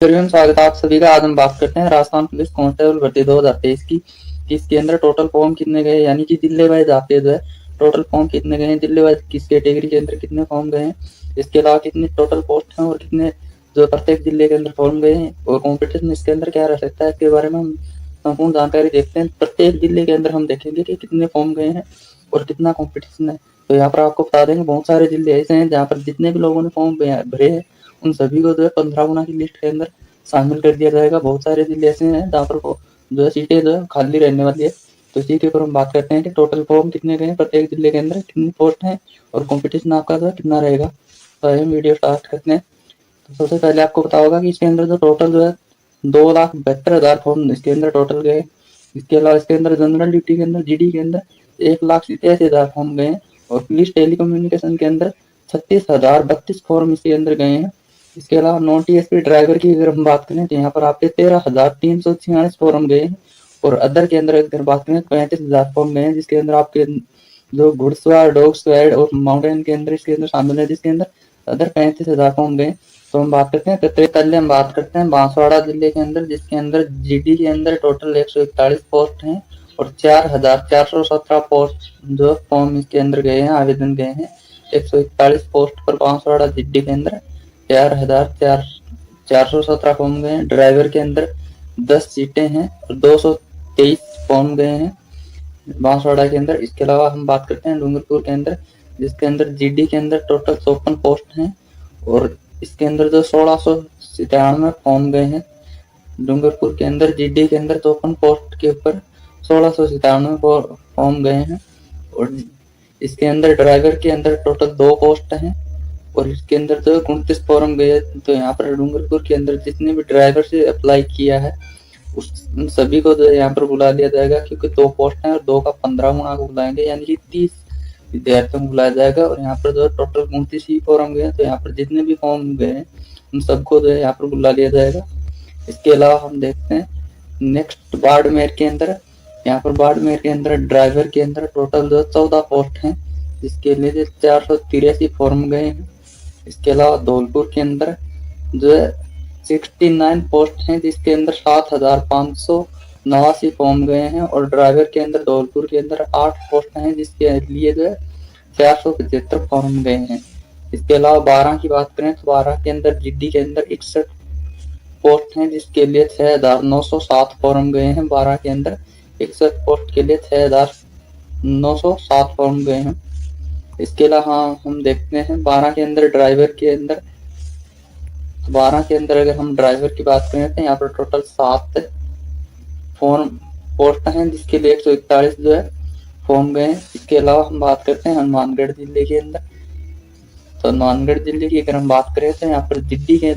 स्वागत है आप सभी का। आज हम बात करते हैं राजस्थान पुलिस कांस्टेबल भर्ती 2023 की। इसके अंदर टोटल फॉर्म कितने गए, यानी कि जिले वाइज आपके जो है टोटल फॉर्म कितने गए हैं, जिले वाइज किस कैटेगरी के अंदर कितने फॉर्म गए हैं, इसके अलावा कितने टोटल पोस्ट हैं और कितने जो प्रत्येक जिले के अंदर फॉर्म गए हैं और कॉम्पिटिशन इसके अंदर क्या रह सकता है, इसके बारे में हम संपूर्ण जानकारी देखते हैं। प्रत्येक जिले के अंदर हम देखेंगे कि कितने फॉर्म गए हैं और कितना कॉम्पिटिशन है। तो यहाँ पर आपको बता देंगे बहुत सारे जिले ऐसे हैं जहाँ पर जितने भी लोगों ने फॉर्म भरे हैं उन सभी को जो है 15 गुना की लिस्ट के अंदर शामिल कर दिया जाएगा। बहुत सारे जिले ऐसे हैं जहाँ पर जो है सीटें जो है खाली रहने वाली है। तो इसी के ऊपर हम बात करते हैं कि टोटल फॉर्म कितने गए, प्रत्येक जिले के अंदर कितनी पोस्ट है और कंपटीशन आपका जो है कितना रहेगा। तो हम वीडियो स्टार्ट करते हैं। तो सबसे पहले आपको पता होगा कि इसके अंदर जो टोटल जो है 2,72,000 फॉर्म इसके अंदर टोटल गए। इसके अलावा इसके अंदर जनरल ड्यूटी के अंदर जीडी के अंदर 1,87,000 फॉर्म गए और पुलिस टेलीकम्युनिकेशन के अंदर 36,032 फॉर्म इसके अंदर गए हैं। इसके अलावा नॉन टीएसपी ड्राइवर की अगर हम बात करें तो यहाँ पर आपके 13,346 फॉर्म गए हैं और अदर के अंदर अगर बात करें 35,000 फॉर्म गए हैं, जिसके अंदर आपके जो घुड़सवार, डॉग स्क्वाड और माउंटेन के अंदर इसके अंदर शामिल है, जिसके अंदर अदर 35,000 फॉर्म गए। तो हम बात करते हैं पहले हम बात करते हैं बांसवाड़ा जिले के अंदर, जिसके अंदर जीडी के अंदर टोटल 141 पोस्ट हैं और 4,417 पोस्ट जो फॉर्म इसके अंदर गए हैं, आवेदन गए हैं। 141 पोस्ट पर बांसवाड़ा जीडी के अंदर 4,417 फॉर्म गए हैं। ड्राइवर के अंदर 10 सीटें हैं और 223 फॉर्म गए हैं बांसवाड़ा के अंदर। इसके अलावा हम बात करते हैं डूंगरपुर के अंदर, जिसके अंदर जीडी के अंदर टोटल 54 पोस्ट हैं और इसके अंदर जो 1,697 फॉर्म गए हैं। डूंगरपुर के अंदर जीडी के अंदर 54 पोस्ट के ऊपर 1,697 फॉर्म गए हैं और इसके अंदर ड्राइवर के अंदर टोटल 2 पोस्ट हैं और इसके अंदर जो 29 फॉर्म गए। तो यहाँ पर डूंगरपुर के अंदर जितने भी ड्राइवर से अप्लाई किया है उस सभी को जो यहाँ पर बुला लिया जाएगा, क्योंकि 2 पोस्ट हैं और 2 का 15 गुना को बुलाएंगे, यानी कि 30 विद्यार्थियों को बुलाया जाएगा। और यहाँ पर जो टोटल 29 ही फॉर्म गए, तो यहाँ पर जितने भी फॉर्म गए हैं उन सबको जो है यहाँ पर बुला लिया जाएगा। इसके अलावा हम देखते हैं नेक्स्ट बाड़मेर के अंदर। यहाँ पर बाड़मेर के अंदर ड्राइवर के अंदर टोटल जो 14 पोस्ट हैं, जिसके लिए 483 फॉर्म गए हैं। इसके अलावा धौलपुर के अंदर जो है 69 पोस्ट हैं, जिसके अंदर 7,589 फॉर्म गए हैं और ड्राइवर के अंदर धौलपुर के अंदर 8 पोस्ट हैं, जिसके लिए जो है 475 फॉर्म गए हैं। इसके अलावा 12 की बात करें तो 12 के अंदर जीडी के अंदर 61 पोस्ट हैं, जिसके लिए 6,907 फॉर्म गए हैं। 12 के अंदर 61 पोस्ट के लिए 6,907 फॉर्म गए हैं। इसके अलावा हम देखते हैं 12 के अंदर ड्राइवर के अंदर, 12 के अंदर अगर हम ड्राइवर की बात करें तो यहाँ पर टोटल 7 फॉर्म पोस्ट हैं, जिसके लिए 141 जो है फॉर्म गए हैं। इसके अलावा हम बात करते हैं हनुमानगढ़ जिले के अंदर। तो हनुमानगढ़ जिले की अगर हम बात करें तो यहाँ पर जीडी के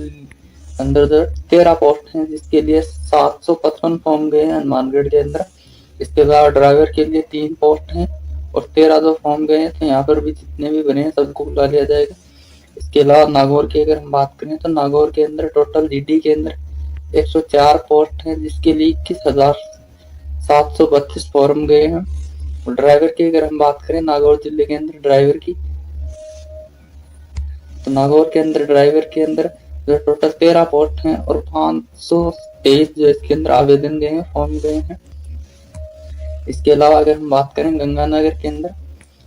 अंदर जो 13 पोस्ट हैं, जिसके लिए 755 फॉर्म गए हैं हनुमानगढ़ के अंदर। इसके अलावा ड्राइवर के लिए 3 पोस्ट हैं और 13 जो फॉर्म गए हैं, तो यहाँ पर भी जितने भी बने हैं सबको बुला लिया जाएगा। इसके अलावा नागौर की अगर हम बात करें तो नागौर के अंदर टोटल जीडी के अंदर 104 पोस्ट हैं, जिसके लिए 21,732 फॉर्म गए हैं। और ड्राइवर की अगर हम बात करें नागौर जिले के अंदर ड्राइवर की, तो नागौर के अंदर ड्राइवर के अंदर जो टोटल 13 पोस्ट हैं और 523 जो इसके अंदर आवेदन गए हैं, फॉर्म गए हैं। इसके अलावा अगर हम बात करें गंगानगर के अंदर,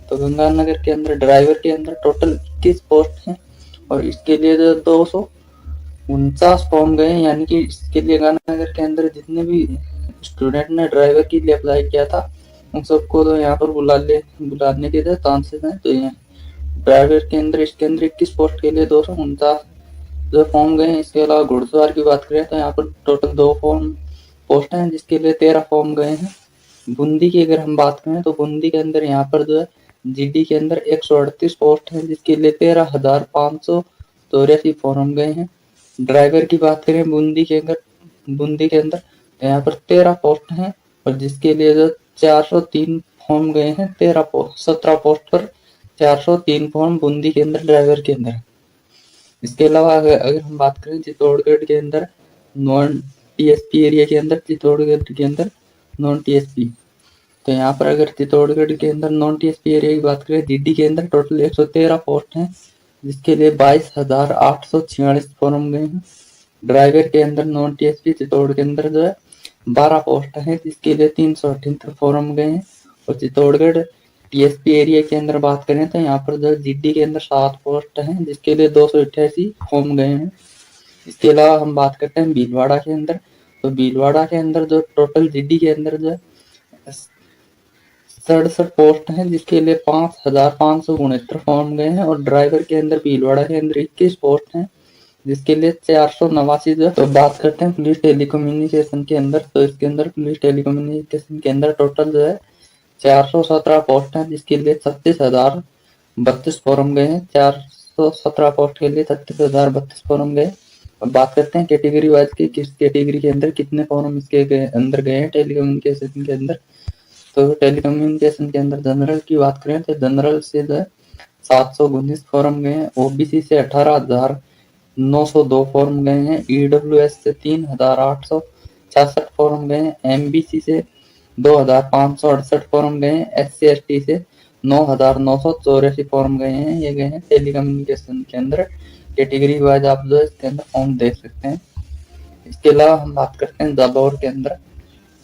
तो गंगानगर के अंदर ड्राइवर के अंदर टोटल 21 पोस्ट हैं और इसके लिए जो 249 फॉर्म गए हैं, यानी कि इसके लिए गंगानगर के अंदर जितने भी स्टूडेंट ने ड्राइवर के लिए अप्लाई किया था उन सबको तो यहाँ पर बुलाने के लिए चांसेस हैं। तो ये ड्राइवर के अंदर इसके अंदर 21 पोस्ट के लिए 249 जो फॉर्म गए हैं। इसके अलावा घुड़सवार की बात करें तो यहाँ पर टोटल 2 पोस्ट हैं, जिसके लिए 13 फॉर्म गए हैं। बूंदी की अगर हम बात करें तो बूंदी के अंदर यहाँ पर जो है जीडी के अंदर 138 पोस्ट हैं, जिसके लिए 13,584 फॉर्म गए हैं। ड्राइवर की बात करें बूंदी के अंदर यहाँ पर 13 पोस्ट हैं और जिसके लिए जो 403 फॉर्म गए हैं। 17 पोस्ट पर 403 फॉर्म बूंदी के अंदर ड्राइवर के अंदर। इसके अलावा अगर हम बात करें चित्तौड़गढ़ के अंदर नॉन टीएसपी एरिया के अंदर, चित्तौड़गढ़ के अंदर नॉन टीएसपी, तो यहाँ पर अगर चित्तौड़गढ़ के अंदर नॉन टीएसपी एरिया की बात करें, जीडी के अंदर टोटल 113 पोस्ट हैं, जिसके लिए 22,846 फॉर्म गए हैं। ड्राइवर के अंदर नॉन टीएसपी चित्तौड़ के अंदर जो है 12 पोस्ट हैं, जिसके लिए 378 फॉर्म गए हैं। और चित्तौड़गढ़ टीएसपी एरिया के अंदर बात करें तो यहाँ पर जो जीडी के अंदर 7 पोस्ट हैं, जिसके लिए 288 फॉर्म गए हैं। इसके अलावा हम बात करते हैं भीलवाड़ा के अंदर, तो भीलवाड़ा के अंदर जो टोटल जीडी के अंदर जो 67 पोस्ट हैं, जिसके लिए 5569 फॉर्म गए हैं। और ड्राइवर के अंदर भीलवाड़ा के अंदर 21 पोस्ट हैं, जिसके लिए 489 जो। तो बात करते हैं पुलिस टेलीकम्युनिकेशन के अंदर, तो इसके अंदर पुलिस टेलीकम्युनिकेशन के अंदर टोटल जो है 417 पोस्ट हैं, जिसके लिए 36,032 फॉर्म गए हैं। 417 पोस्ट के लिए 36,032 फॉर्म गए। अब बात करते हैं कैटेगरी वाइज की, किस कैटेगरी के अंदर कितने फॉर्म इसके अंदर गए हैं टेलीकम्युनिकेशन के अंदर। तो टेलीकम्युनिकेशन के अंदर जनरल की बात करें तो जनरल से जो है 719 फॉर्म गए हैं। ओबीसी से 18,902 फॉर्म गए हैं। ईडब्ल्यूएस से 3,866 फॉर्म गए हैं। एमबीसी से 2,568 फॉर्म गए हैं। एससी एसटी से 9,984 फॉर्म गए हैं। ये गए हैं टेलीकम्युनिकेशन के अंदर कैटेगरी वाइज, आप जो इसके अंदर फॉर्म देख सकते हैं। इसके अलावा हम बात करते हैं जालौर के अंदर,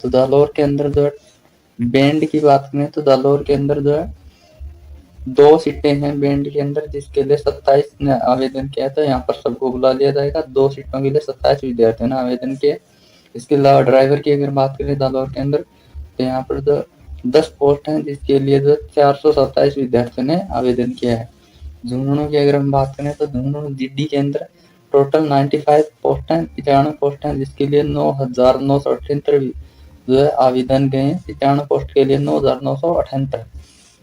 तो जालौर के अंदर जो है बैंड की बात करें तो जालौर के अंदर जो है 2 सीटें हैं बैंड के अंदर, जिसके लिए 27 ने आवेदन किया था। यहाँ पर सबको बुला लिया जाएगा। 2 सीटों के लिए 27 विद्यार्थियों ने आवेदन किए। इसके अलावा ड्राइवर की अगर बात करें जालौर के अंदर, तो यहाँ पर जो 10 पोस्ट हैं, जिसके लिए जो 427 विद्यार्थियों ने आवेदन किया है। झुंझुनू की अगर हम बात करें तो झुंझुनू जीडी के अंदर टोटल 95 पोस्ट हैं, 95 पोस्ट हैं, जिसके लिए 9,978 जो है आवेदन गए हैं। 95 पोस्ट के लिए 9,978।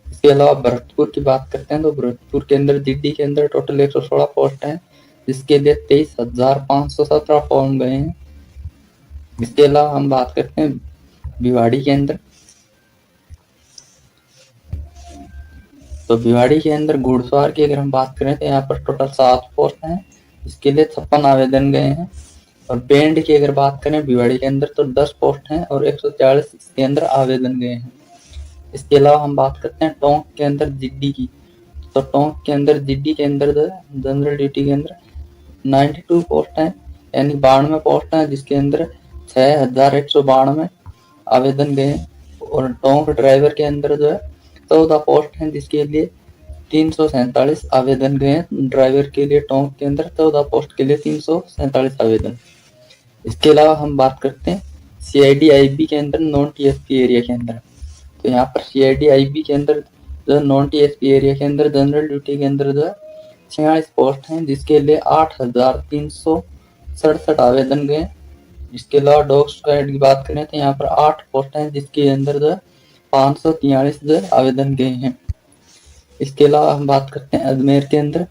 इसके अलावा भरतपुर की बात करते हैं तो भरतपुर के अंदर जीडी के अंदर टोटल 116 पोस्ट हैं, जिसके लिए 23,517 फॉर्म गए हैं। इसके अलावा हम बात करते हैं भिवाड़ी के अंदर, तो भिवाड़ी के अंदर घुड़सवार की अगर हम बात करें तो यहाँ पर टोटल 7 पोस्ट हैं, इसके लिए 56 आवेदन गए हैं। और बैंड की अगर बात करें भिवाड़ी के अंदर तो 10 पोस्ट हैं और 140 इसके अंदर आवेदन गए हैं। इसके अलावा हम बात करते हैं टोंक के अंदर जिड्डी की, तो टोंक के अंदर जिड्डी के अंदर जनरल ड्यूटी के अंदर 92 पोस्ट हैं, यानी 92 पोस्ट हैं, जिसके अंदर 6,192 आवेदन गए हैं। और टोंक ड्राइवर के अंदर जो है 14 पोस्ट हैं, जिसके लिए 347 आवेदन गए हैं। ड्राइवर के लिए टोंक के अंदर 14 पोस्ट के लिए 347 आवेदन। इसके अलावा हम बात करते हैं सीआईडी आईबी के अंदर नॉन टीएसपी एरिया के अंदर, तो यहाँ पर सीआईडी आईबी के अंदर जो नॉन टीएसपी एरिया के अंदर जनरल ड्यूटी के अंदर जो है 46 पोस्ट हैं, जिसके लिए 8,367 आवेदन गए। इसके अलावा डॉग स्क्वाड की बात करें तो यहाँ पर 8 पोस्ट हैं, जिसके अंदर जो है 543 जो आवेदन गए हैं। इसके अलावा हम बात करते हैं अजमेर के अंदर,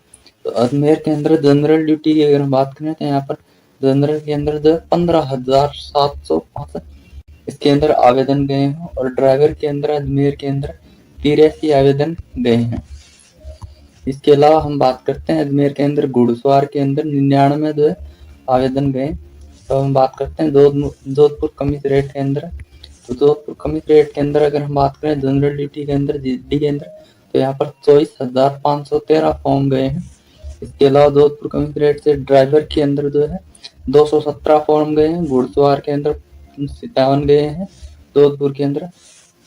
तो अजमेर के अंदर जनरल ड्यूटी की अगर हम बात करें तो यहाँ पर जनरल के अंदर जो 15,765 इसके अंदर आवेदन गए हैं। और ड्राइवर के अंदर अजमेर के अंदर 83 आवेदन गए हैं। इसके अलावा हम बात करते हैं अजमेर के अंदर घुड़सवार के अंदर 99 जो है आवेदन गए। तो हम बात करते हैं जोधपुर कमिश्नरेट के अंदर, तो जोधपुर कमिश्नरेट के अंदर अगर हम बात करें जनरल ड्यूटी के अंदर जीडी के अंदर, तो यहाँ पर 24,513 फॉर्म गए हैं। इसके अलावा जोधपुर कमिश्नरेट से ड्राइवर के अंदर जो है 217 फॉर्म गए हैं। घुड़सवार के अंदर 57 गए हैं। जोधपुर के अंदर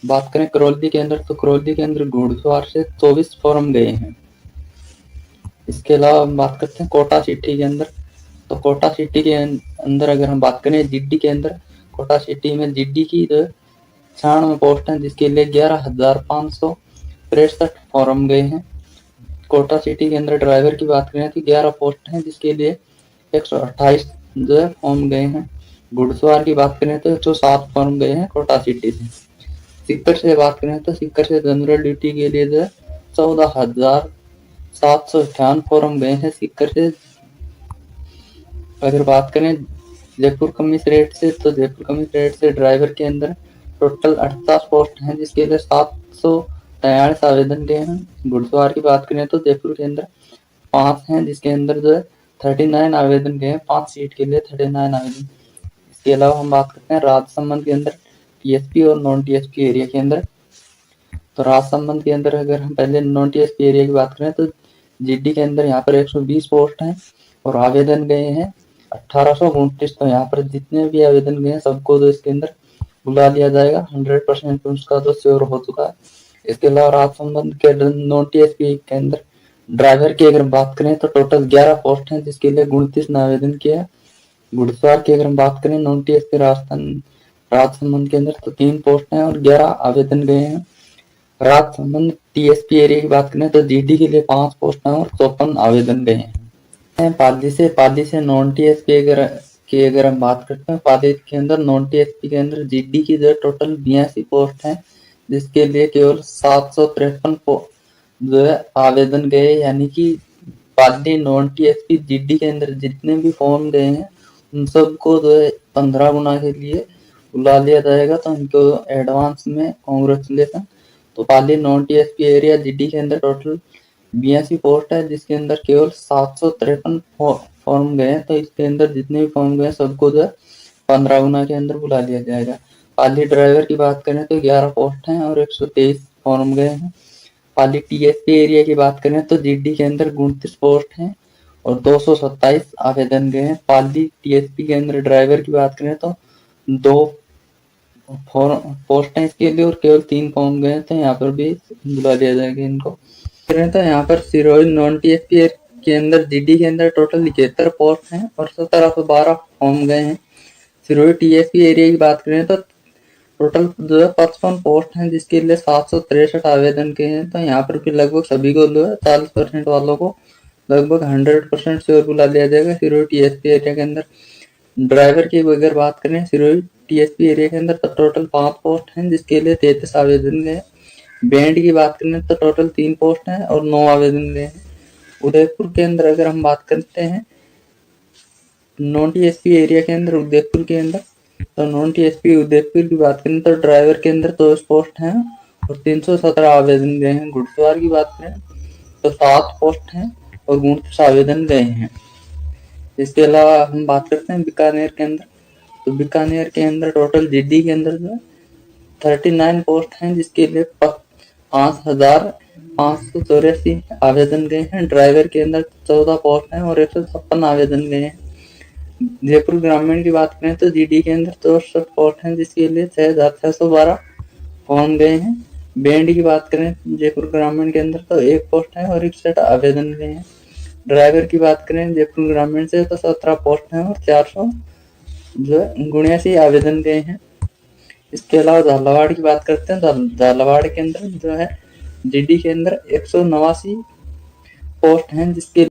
बात करें करौली के अंदर, तो करौली के अंदर घुड़सवार से 24 फॉर्म गए हैं। इसके अलावा हम बात करते हैं कोटा सिटी के अंदर, तो कोटा सिटी के अंदर अगर हम बात करें जीडी के अंदर, कोटा सिटी में जीडी की 96 पोस्ट हैं, जिसके लिए 11,563 फॉर्म गए हैं। कोटा सिटी के अंदर ड्राइवर की बात करें तो 11 पोस्ट हैं, जिसके लिए 128 जो है फॉर्म गए हैं। घुड़सवार की बात करें तो 107 फॉर्म गए हैं कोटा सिटी से। सीकर से बात करें तो सीकर से जनरल ड्यूटी के लिए जो है 14,758 फॉर्म गए हैं सीकर से। अगर बात करें जयपुर कमिश्नरेट से, तो जयपुर कमिश्नरेट से ड्राइवर के अंदर टोटल 48 पोस्ट हैं, जिसके लिए 743 आवेदन गए हैं। घुड़सवार की बात करें तो जयपुर के अंदर 5 हैं, जिसके अंदर जो है 39 आवेदन गए हैं। 5 सीट के लिए 39 आवेदन। इसके अलावा हम बात करते हैं राजसमंद के अंदर टीएसपी और नॉन टीएसपी एरिया के अंदर, तो राजसमंद के अंदर अगर हम पहले नॉन टीएसपी एरिया की बात करें तो जीडी के अंदर यहाँ पर 120 पोस्ट हैं और आवेदन गए हैं 1829। तो यहाँ पर जितने भी आवेदन गए हैं सबको तो इसके अंदर बुला लिया जाएगा। 100% उसका तो श्योर हो चुका है। इसके अलावा राजसमंद के नॉन टीएसपी के अंदर ड्राइवर की अगर बात करें तो टोटल 11 पोस्ट हैं, जिसके लिए 29 ने आवेदन किया है। घुड़सवार की अगर हम बात करें नॉन टीएसपी राजसमंद के अंदर तो 3 पोस्ट हैं और 11 आवेदन गए हैं। राजसमंद टीएसपी एरिया की बात करें तो जीडी के लिए 5 पोस्ट हैं और 54 आवेदन गए हैं। पाली से नॉन टीएसपी अगर हम बात करते हैं, पाली के अंदर नॉन टीएसपी के अंदर जीडी की जो टोटल 82 पोस्ट हैं, जिसके लिए केवल 753 जो है आवेदन गए। यानी कि पाली नॉन टीएसपी जीडी के अंदर जितने भी फॉर्म गए हैं उन सबको जो है 15 गुना के लिए बुला लिया जाएगा। तो उनको एडवांस में कॉन्ग्रेचुलेसन। तो पाली नॉन टीएसपी एरिया जीडी के अंदर टोटल 82 पोस्ट है, जिसके अंदर केवल 753 फॉर्म गए हैं। तो इसके अंदर जितने भी फॉर्म गए हैं सबको जो है 15 गुना के अंदर बुला लिया जाएगा। पाली ड्राइवर की बात करें तो 11 पोस्ट हैं और 123 फॉर्म गए हैं। पाली टीएसपी एरिया की बात करें तो जीडी के अंदर 29 पोस्ट हैं और 227 आवेदन गए हैं। पाली टीएसपी के अंदर ड्राइवर की बात करें तो 2 पोस्ट हैं इसके लिए और केवल 3 फॉर्म गए, तो यहाँ पर भी बुला लिया जाएगा इनको। तो यहाँ पर सिरोही नॉन टीएसपी के अंदर जीडी के अंदर टोटल 71 पोस्ट हैं और 1712 फॉर्म गए हैं। सिरोही टीएसपी एरिया की बात करें तो टोटल जो है 55 पोस्ट हैं, जिसके लिए 763 आवेदन के हैं। तो यहाँ पर भी लगभग सभी को जो है 40% वालों को लगभग 100% श्योर बुला लिया जाएगा सिरोही टीएसपी एरिया के अंदर। ड्राइवर की अगर बात करें सिरोही टीएसपी एरिया के अंदर तो टोटल 5 पोस्ट हैं, जिसके लिए 33 आवेदन गए। बैंड की बात करें तो टोटल 3 पोस्ट हैं और 9 आवेदन गए हैं। उदयपुर के अंदर अगर हम बात करते हैं नॉन टीएसपी एरिया के अंदर उदयपुर के अंदर तो नॉन टीएसपी उदयपुर की बात करें तो ड्राइवर के अंदर 2 पोस्ट हैं और 317 आवेदन गए हैं। घुड़सवार की बात करें तो 7 पोस्ट हैं और 29 आवेदन गए हैं। इसके अलावा हम बात करते हैं बीकानेर के अंदर तो बीकानेर के अंदर टोटल जीडी के अंदर जो 39 पोस्ट हैं, जिसके लिए 5,584 आवेदन गए हैं। ड्राइवर के अंदर 14 पोस्ट हैं और 156 आवेदन गए हैं। जयपुर ग्रामीण की बात करें तो जीडी के अंदर 64 पोस्ट हैं, जिसके लिए 6,612 फॉर्म गए हैं। बैंड की बात करें जयपुर ग्रामीण के अंदर तो 1 पोस्ट है और 61 आवेदन गए हैं। ड्राइवर की बात करें जयपुर ग्रामीण से तो 17 पोस्ट हैं और 479 आवेदन गए हैं। इसके अलावा झालावाड़ की बात करते हैं तो झालावाड़ के अंदर जो है जीडी के अंदर 189 पोस्ट हैं, जिसके